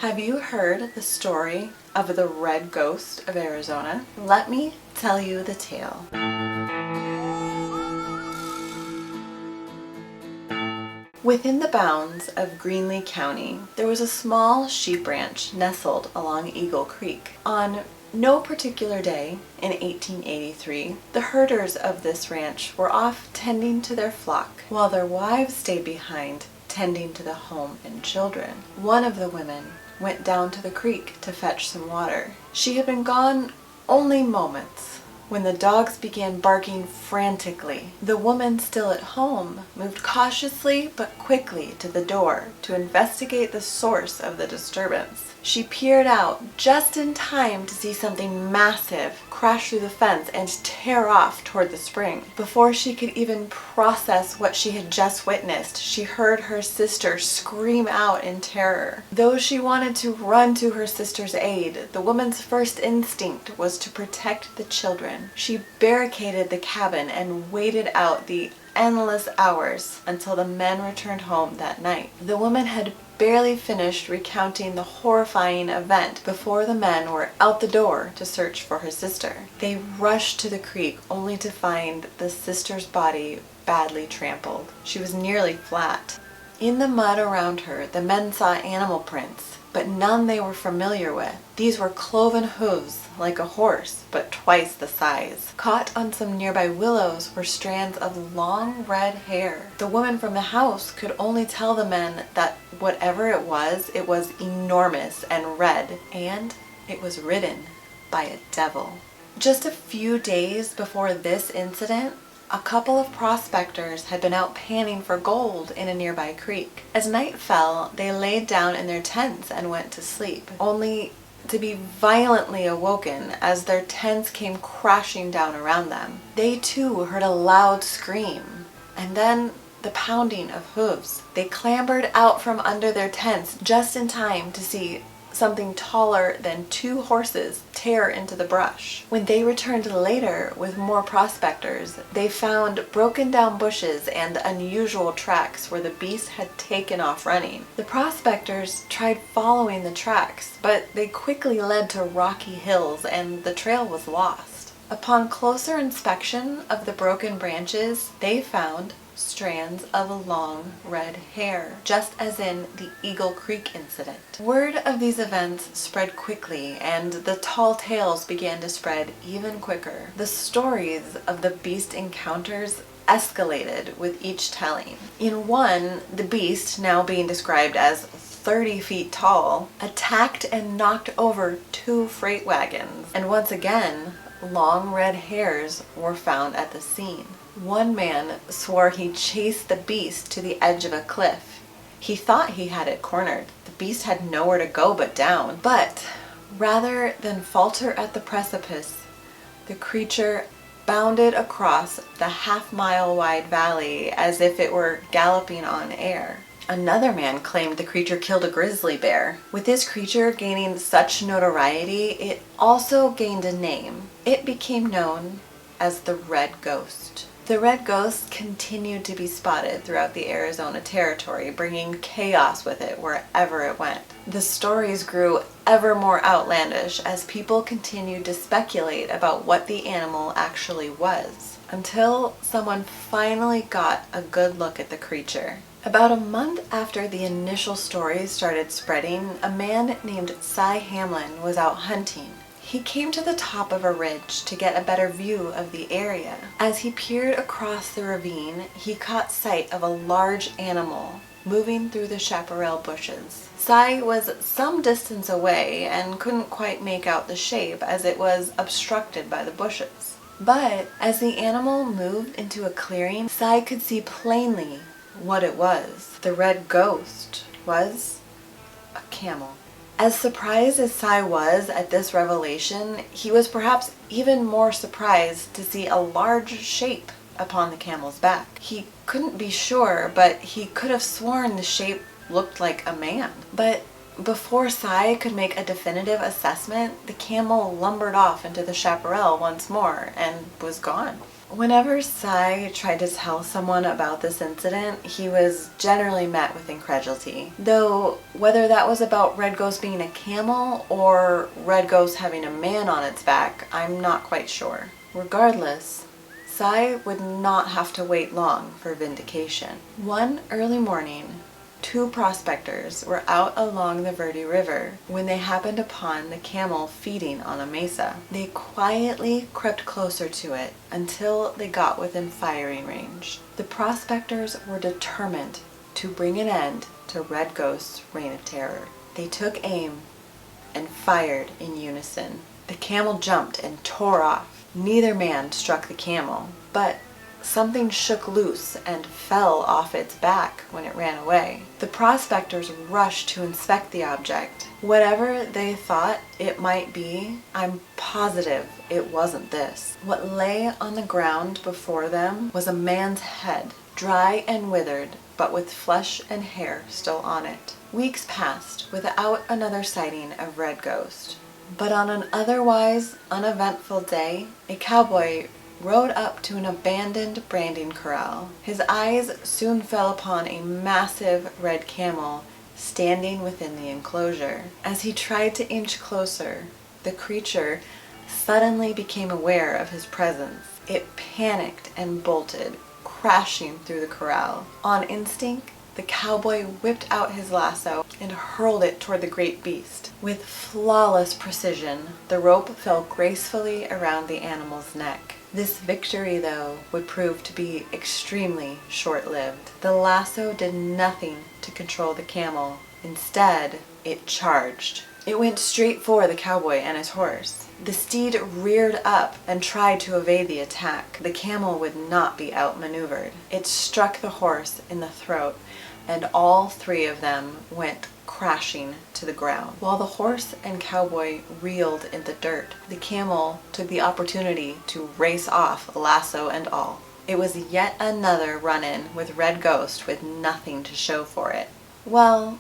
Have you heard the story of the red ghost of Arizona? Let me tell you the tale. Within the bounds of Greenlee County, there was a small sheep ranch nestled along Eagle Creek. On no particular day in 1883, the herders of this ranch were off tending to their flock, while their wives stayed behind tending to the home and children. One of the women went down to the creek to fetch some water. She had been gone only moments when the dogs began barking frantically. The woman still at home moved cautiously but quickly to the door to investigate the source of the disturbance. She peered out just in time to see something massive crash through the fence and tear off toward the spring. Before she could even process what she had just witnessed, she heard her sister scream out in terror. Though she wanted to run to her sister's aid, the woman's first instinct was to protect the children. She barricaded the cabin and waited out the endless hours until the men returned home that night. The woman had barely finished recounting the horrifying event before the men were out the door to search for her sister. They rushed to the creek only to find the sister's body badly trampled. She was nearly flat. In the mud around her, the men saw animal prints, but none they were familiar with. These were cloven hooves, like a horse, but twice the size. Caught on some nearby willows were strands of long red hair. The woman from the house could only tell the men that whatever it was enormous and red, and it was ridden by a devil. Just a few days before this incident, a couple of prospectors had been out panning for gold in a nearby creek. As night fell, they laid down in their tents and went to sleep, only to be violently awoken as their tents came crashing down around them. They too heard a loud scream, and then the pounding of hooves. They clambered out from under their tents just in time to see something taller than 2 horses tear into the brush. When they returned later with more prospectors, they found broken down bushes and unusual tracks where the beast had taken off running. The prospectors tried following the tracks, but they quickly led to rocky hills and the trail was lost. Upon closer inspection of the broken branches, they found strands of long red hair, just as in the Eagle Creek incident. Word of these events spread quickly, and the tall tales began to spread even quicker. The stories of the beast encounters escalated with each telling. In one, the beast, now being described as 30 feet tall, attacked and knocked over 2 freight wagons, and once again, long red hairs were found at the scene. One man swore he chased the beast to the edge of a cliff. He thought he had it cornered. The beast had nowhere to go but down. But rather than falter at the precipice, the creature bounded across the half-mile wide valley as if it were galloping on air. Another man claimed the creature killed a grizzly bear. With this creature gaining such notoriety, it also gained a name. It became known as the Red Ghost. The Red Ghost continued to be spotted throughout the Arizona territory, bringing chaos with it wherever it went. The stories grew ever more outlandish as people continued to speculate about what the animal actually was, until someone finally got a good look at the creature. About a month after the initial stories started spreading, a man named Cy Hamlin was out hunting. He came to the top of a ridge to get a better view of the area. As he peered across the ravine, he caught sight of a large animal moving through the chaparral bushes. Cy was some distance away and couldn't quite make out the shape as it was obstructed by the bushes. But as the animal moved into a clearing, Cy could see plainly what it was. The Red Ghost was a camel. As surprised as Cy was at this revelation, he was perhaps even more surprised to see a large shape upon the camel's back. He couldn't be sure, but he could have sworn the shape looked like a man. But before Cy could make a definitive assessment, the camel lumbered off into the chaparral once more and was gone. Whenever Sai tried to tell someone about this incident, he was generally met with incredulity. Though whether that was about Red Ghost being a camel or Red Ghost having a man on its back, I'm not quite sure. Regardless, Sai would not have to wait long for vindication. One early morning, two prospectors were out along the Verde River when they happened upon the camel feeding on a mesa. They quietly crept closer to it until they got within firing range. The prospectors were determined to bring an end to Red Ghost's reign of terror. They took aim and fired in unison. The camel jumped and tore off. Neither man struck the camel, but something shook loose and fell off its back when it ran away. The prospectors rushed to inspect the object. Whatever they thought it might be, I'm positive it wasn't this. What lay on the ground before them was a man's head, dry and withered, but with flesh and hair still on it. Weeks passed without another sighting of Red Ghost. But on an otherwise uneventful day, a cowboy rode up to an abandoned branding corral. His eyes soon fell upon a massive red camel standing within the enclosure. As he tried to inch closer, the creature suddenly became aware of his presence. It panicked and bolted, crashing through the corral. On instinct, the cowboy whipped out his lasso and hurled it toward the great beast. With flawless precision, the rope fell gracefully around the animal's neck. This victory, though, would prove to be extremely short-lived. The lasso did nothing to control the camel. Instead, it charged. It went straight for the cowboy and his horse. The steed reared up and tried to evade the attack. The camel would not be outmaneuvered. It struck the horse in the throat, and all three of them went crashing to the ground. While the horse and cowboy reeled in the dirt, the camel took the opportunity to race off, lasso and all. It was yet another run-in with Red Ghost with nothing to show for it. Well,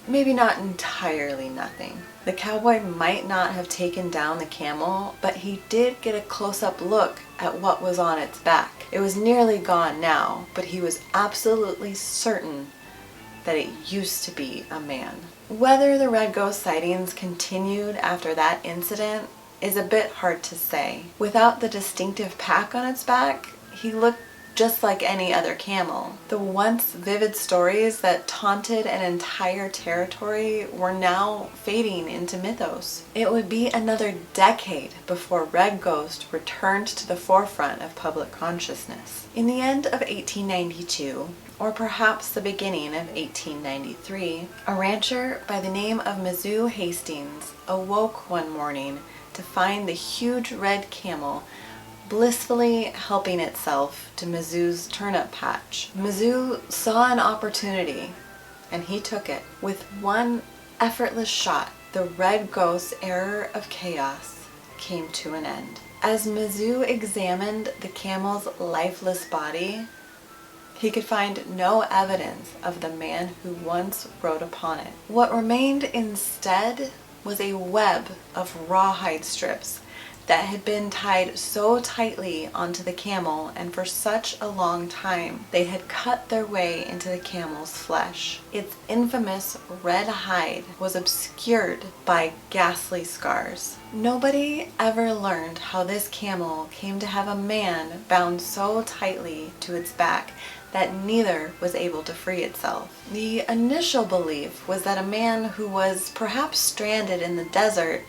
maybe not entirely nothing. The cowboy might not have taken down the camel, but he did get a close-up look at what was on its back. It was nearly gone now, but he was absolutely certain that it used to be a man. Whether the Red Ghost sightings continued after that incident is a bit hard to say. Without the distinctive pack on its back, he looked just like any other camel. The once vivid stories that taunted an entire territory were now fading into mythos. It would be another decade before Red Ghost returned to the forefront of public consciousness. In the end of 1892, or perhaps the beginning of 1893, a rancher by the name of Mizzou Hastings awoke one morning to find the huge red camel blissfully helping itself to Mizzou's turnip patch. Mizzou saw an opportunity, and he took it. With one effortless shot, the Red Ghost's era of chaos came to an end. As Mizzou examined the camel's lifeless body, he could find no evidence of the man who once rode upon it. What remained instead was a web of rawhide strips that had been tied so tightly onto the camel and for such a long time they had cut their way into the camel's flesh. Its infamous red hide was obscured by ghastly scars. Nobody ever learned how this camel came to have a man bound so tightly to its back that neither was able to free itself. The initial belief was that a man who was perhaps stranded in the desert,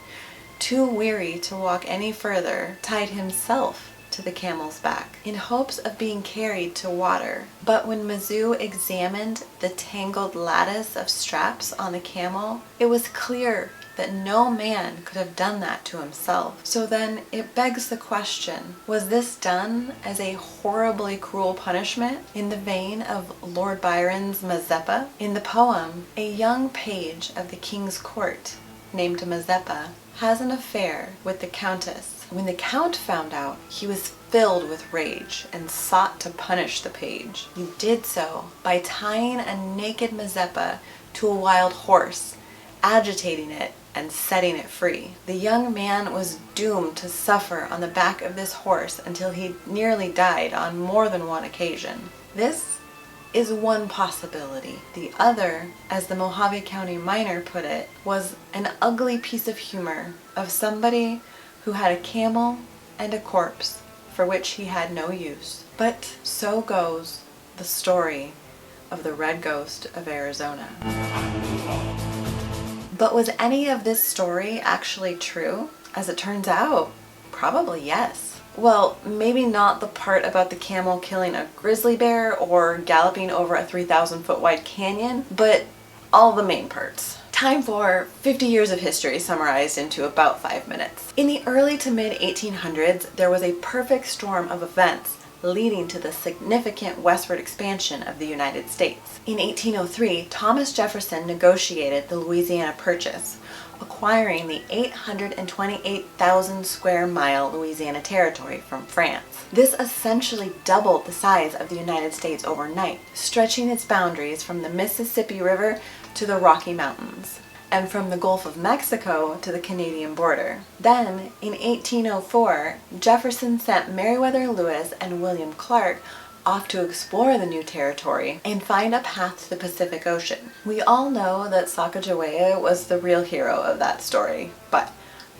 too weary to walk any further, tied himself to the camel's back in hopes of being carried to water. But when Mizzou examined the tangled lattice of straps on the camel, it was clear that no man could have done that to himself. So then it begs the question, was this done as a horribly cruel punishment in the vein of Lord Byron's Mazeppa? In the poem, a young page of the king's court named Mazeppa has an affair with the countess. When the count found out, he was filled with rage and sought to punish the page. He did so by tying a naked Mazeppa to a wild horse agitating it and setting it free. The young man was doomed to suffer on the back of this horse until he nearly died on more than one occasion. This is one possibility. The other, as the Mojave County miner put it, was an ugly piece of humor of somebody who had a camel and a corpse for which he had no use. But so goes the story of the Red Ghost of Arizona. But was any of this story actually true? As it turns out, probably yes. Well, maybe not the part about the camel killing a grizzly bear or galloping over a 3,000-foot wide canyon, but all the main parts. Time for 50 years of history summarized into about 5 minutes. In the early to mid 1800s, there was a perfect storm of events leading to the significant westward expansion of the United States. In 1803, Thomas Jefferson negotiated the Louisiana Purchase, acquiring the 828,000 square mile Louisiana Territory from France. This essentially doubled the size of the United States overnight, stretching its boundaries from the Mississippi River to the Rocky Mountains, and from the Gulf of Mexico to the Canadian border. Then, in 1804, Jefferson sent Meriwether Lewis and William Clark off to explore the new territory and find a path to the Pacific Ocean. We all know that Sacagawea was the real hero of that story, but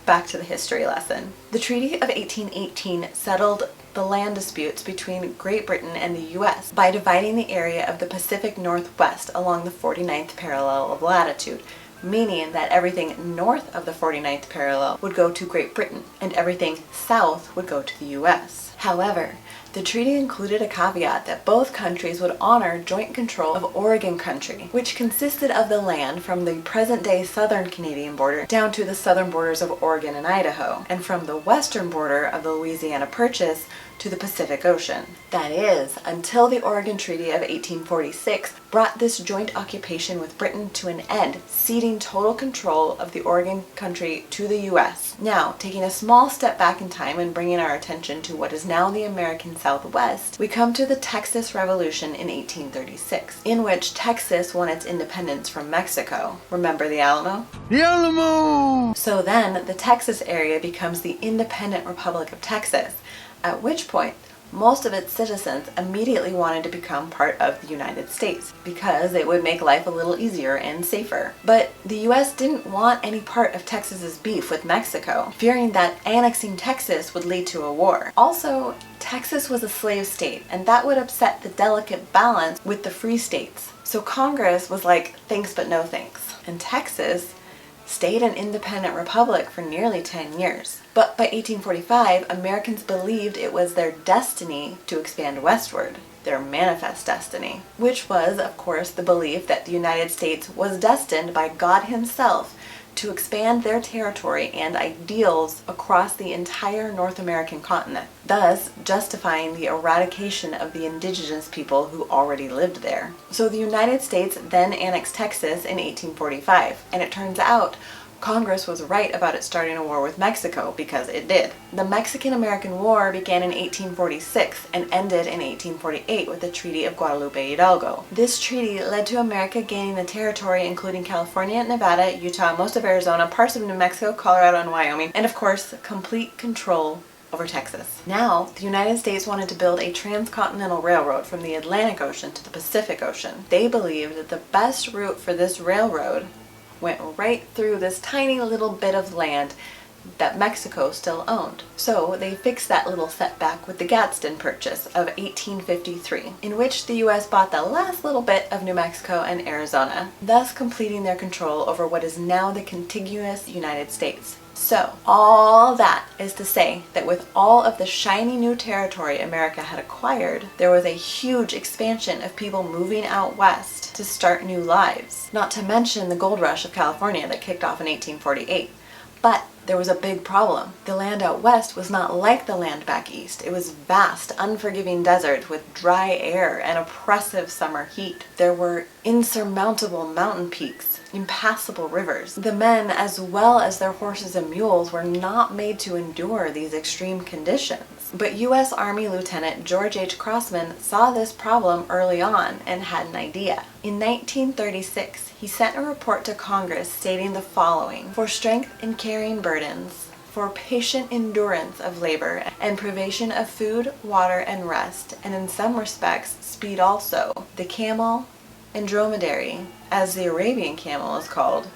back to the history lesson. The Treaty of 1818 settled the land disputes between Great Britain and the US by dividing the area of the Pacific Northwest along the 49th parallel of latitude, meaning that everything north of the 49th parallel would go to Great Britain and everything south would go to the US. However, the treaty included a caveat that both countries would honor joint control of Oregon Country, which consisted of the land from the present-day southern Canadian border down to the southern borders of Oregon and Idaho, and from the western border of the Louisiana Purchase to the Pacific Ocean. That is, until the Oregon Treaty of 1846 brought this joint occupation with Britain to an end, ceding total control of the Oregon Country to the US. Now, taking a small step back in time and bringing our attention to what is now the American Southwest, we come to the Texas Revolution in 1836, in which Texas won its independence from Mexico. Remember the Alamo? The Alamo! So then, the Texas area becomes the independent Republic of Texas, at which point most of its citizens immediately wanted to become part of the United States because it would make life a little easier and safer. But the US didn't want any part of Texas's beef with Mexico, fearing that annexing Texas would lead to a war. Also, Texas was a slave state, and that would upset the delicate balance with the free states. So Congress was like, thanks but no thanks. And Texas stayed an independent republic for nearly 10 years. But by 1845, Americans believed it was their destiny to expand westward, their manifest destiny, which was, of course, the belief that the United States was destined by God Himself to expand their territory and ideals across the entire North American continent, thus justifying the eradication of the indigenous people who already lived there. So the United States then annexed Texas in 1845, and it turns out Congress was right about it starting a war with Mexico, because it did. The Mexican-American War began in 1846 and ended in 1848 with the Treaty of Guadalupe Hidalgo. This treaty led to America gaining the territory including California, Nevada, Utah, most of Arizona, parts of New Mexico, Colorado, and Wyoming, and of course, complete control over Texas. Now, the United States wanted to build a transcontinental railroad from the Atlantic Ocean to the Pacific Ocean. They believed that the best route for this railroad went right through this tiny little bit of land that Mexico still owned. So they fixed that little setback with the Gadsden Purchase of 1853, in which the US bought the last little bit of New Mexico and Arizona, thus completing their control over what is now the contiguous United States. So, all that is to say that with all of the shiny new territory America had acquired, there was a huge expansion of people moving out west to start new lives. Not to mention the gold rush of California that kicked off in 1848. But there was a big problem. The land out west was not like the land back east. It was vast, unforgiving desert with dry air and oppressive summer heat. There were insurmountable mountain peaks, impassable rivers. The men, as well as their horses and mules, were not made to endure these extreme conditions. But U.S. Army Lieutenant George H. Crossman saw this problem early on and had an idea. In 1936, he sent a report to Congress stating the following: "For strength in carrying burdens, for patient endurance of labor, and privation of food, water, and rest, and in some respects speed also, the camel and dromedary, as the Arabian camel is called,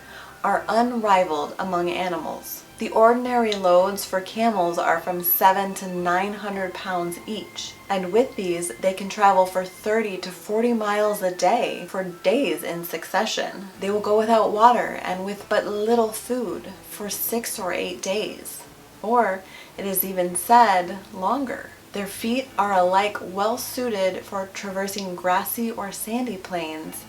are unrivaled among animals. The ordinary loads for camels are from 700 to 900 pounds each, and with these they can travel for 30 to 40 miles a day for days in succession. They will go without water and with but little food for 6 or 8 days, or it is even said longer. Their feet are alike well suited for traversing grassy or sandy plains,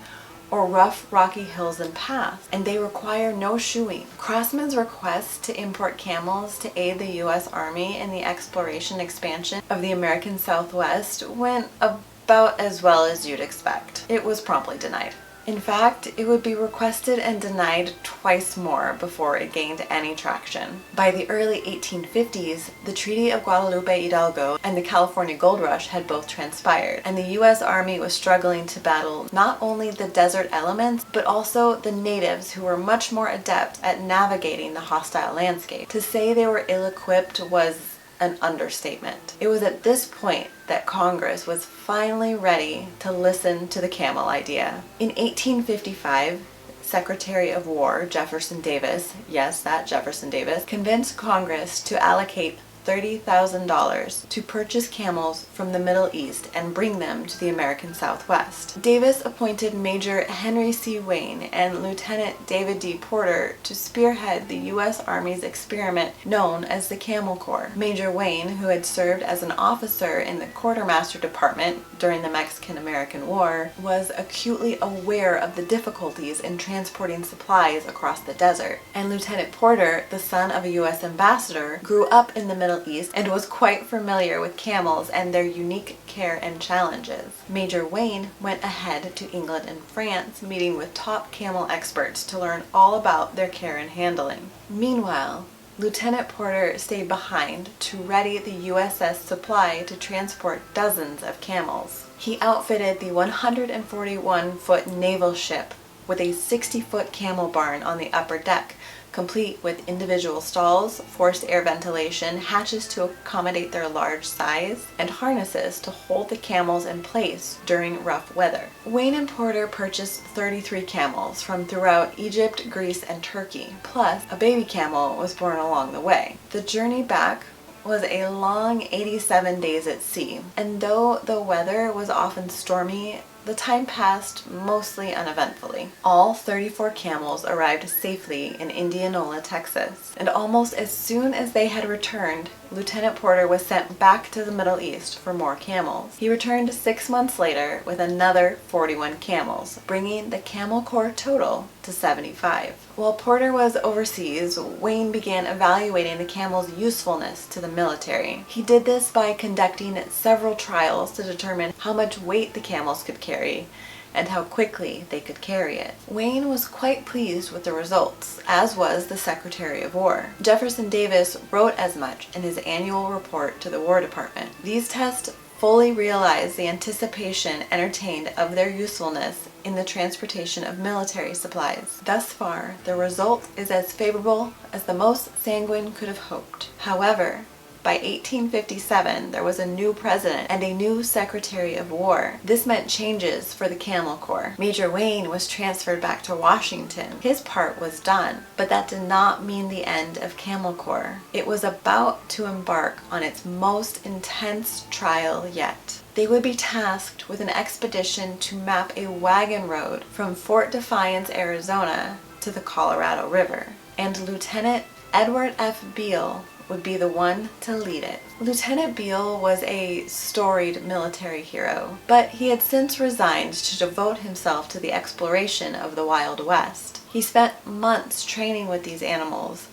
or rough rocky hills and paths, and they require no shoeing." Crossman's request to import camels to aid the U.S. Army in the exploration expansion of the American Southwest went about as well as you'd expect. It was promptly denied. In fact, it would be requested and denied twice more before it gained any traction. By the early 1850s, the Treaty of Guadalupe Hidalgo and the California Gold Rush had both transpired, and the U.S. Army was struggling to battle not only the desert elements, but also the natives, who were much more adept at navigating the hostile landscape. To say they were ill-equipped was an understatement. It was at this point that Congress was finally ready to listen to the camel idea. In 1855, Secretary of War Jefferson Davis, yes, that Jefferson Davis, convinced Congress to allocate $30,000 to purchase camels from the Middle East and bring them to the American Southwest. Davis appointed Major Henry C. Wayne and Lieutenant David D. Porter to spearhead the U.S. Army's experiment known as the Camel Corps. Major Wayne, who had served as an officer in the Quartermaster Department during the Mexican-American War, was acutely aware of the difficulties in transporting supplies across the desert. And Lieutenant Porter, the son of a U.S. ambassador, grew up in the Middle East and was quite familiar with camels and their unique care and challenges. Major Wayne went ahead to England and France, meeting with top camel experts to learn all about their care and handling. Meanwhile, Lieutenant Porter stayed behind to ready the USS Supply to transport dozens of camels. He outfitted the 141-foot naval ship with a 60-foot camel barn on the upper deck, complete with individual stalls, forced air ventilation, hatches to accommodate their large size, and harnesses to hold the camels in place during rough weather. Wayne and Porter purchased 33 camels from throughout Egypt, Greece, and Turkey, plus a baby camel was born along the way. The journey back was a long 87 days at sea, and though the weather was often stormy, the time passed mostly uneventfully. All 34 camels arrived safely in Indianola, Texas, and almost as soon as they had returned, Lieutenant Porter was sent back to the Middle East for more camels. He returned 6 months later with another 41 camels, bringing the Camel Corps total to 75. While Porter was overseas, Wayne began evaluating the camel's usefulness to the military. He did this by conducting several trials to determine how much weight the camels could carry and how quickly they could carry it. Wayne was quite pleased with the results, as was the Secretary of War. Jefferson Davis wrote as much in his annual report to the War Department. These tests fully realized the anticipation entertained of their usefulness in the transportation of military supplies. Thus far, the result is as favorable as the most sanguine could have hoped. However, by 1857, there was a new president and a new Secretary of War. This meant changes for the Camel Corps. Major Wayne was transferred back to Washington. His part was done, but that did not mean the end of Camel Corps. It was about to embark on its most intense trial yet. They would be tasked with an expedition to map a wagon road from Fort Defiance, Arizona to the Colorado River, and Lieutenant Edward F. Beale would be the one to lead it. Lieutenant Beale was a storied military hero, but he had since resigned to devote himself to the exploration of the Wild West. He spent months training with these animals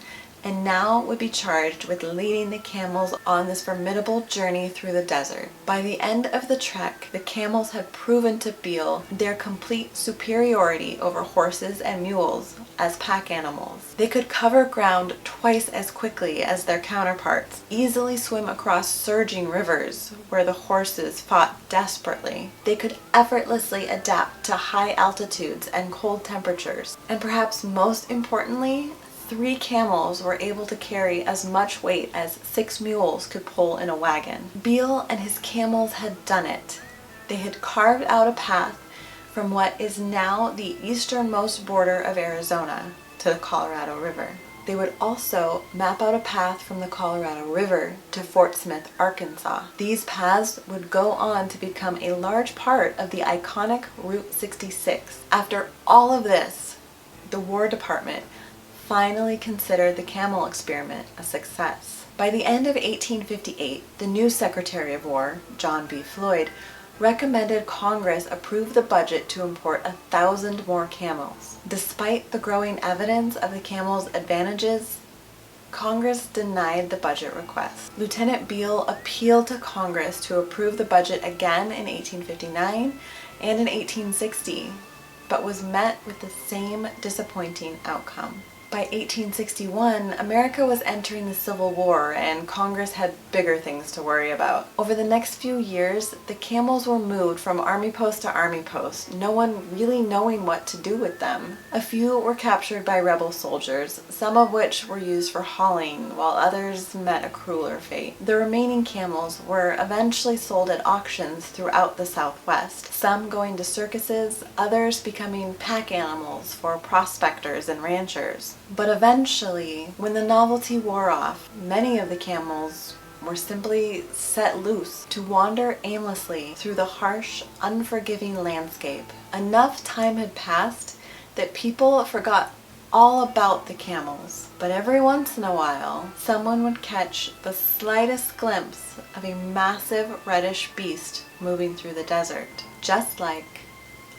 and now would be charged with leading the camels on this formidable journey through the desert. By the end of the trek, the camels had proven to Beale their complete superiority over horses and mules as pack animals. They could cover ground twice as quickly as their counterparts, easily swim across surging rivers where the horses fought desperately. They could effortlessly adapt to high altitudes and cold temperatures, and perhaps most importantly, 3 camels were able to carry as much weight as 6 mules could pull in a wagon. Beale and his camels had done it. They had carved out a path from what is now the easternmost border of Arizona to the Colorado River. They would also map out a path from the Colorado River to Fort Smith, Arkansas. These paths would go on to become a large part of the iconic Route 66. After all of this, the War Department finally considered the camel experiment a success. By the end of 1858, the new Secretary of War, John B. Floyd, recommended Congress approve the budget to import 1,000 more camels. Despite the growing evidence of the camels' advantages, Congress denied the budget request. Lieutenant Beale appealed to Congress to approve the budget again in 1859 and in 1860, but was met with the same disappointing outcome. By 1861, America was entering the Civil War and Congress had bigger things to worry about. Over the next few years, the camels were moved from army post to army post, no one really knowing what to do with them. A few were captured by rebel soldiers, some of which were used for hauling, while others met a crueler fate. The remaining camels were eventually sold at auctions throughout the Southwest, some going to circuses, others becoming pack animals for prospectors and ranchers. But eventually, when the novelty wore off, many of the camels were simply set loose to wander aimlessly through the harsh, unforgiving landscape. Enough time had passed that people forgot all about the camels, but every once in a while, someone would catch the slightest glimpse of a massive reddish beast moving through the desert, just like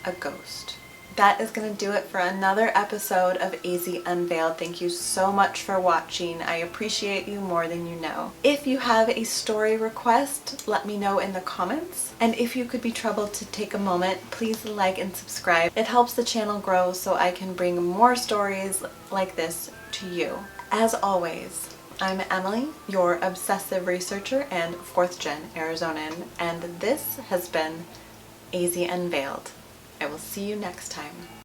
a ghost. That is going to do it for another episode of AZ Unveiled. Thank you so much for watching. I appreciate you more than you know. If you have a story request, let me know in the comments. And if you could be troubled to take a moment, please like and subscribe. It helps the channel grow so I can bring more stories like this to you. As always, I'm Emily, your obsessive researcher and 4th gen Arizonan, and this has been AZ Unveiled. I will see you next time.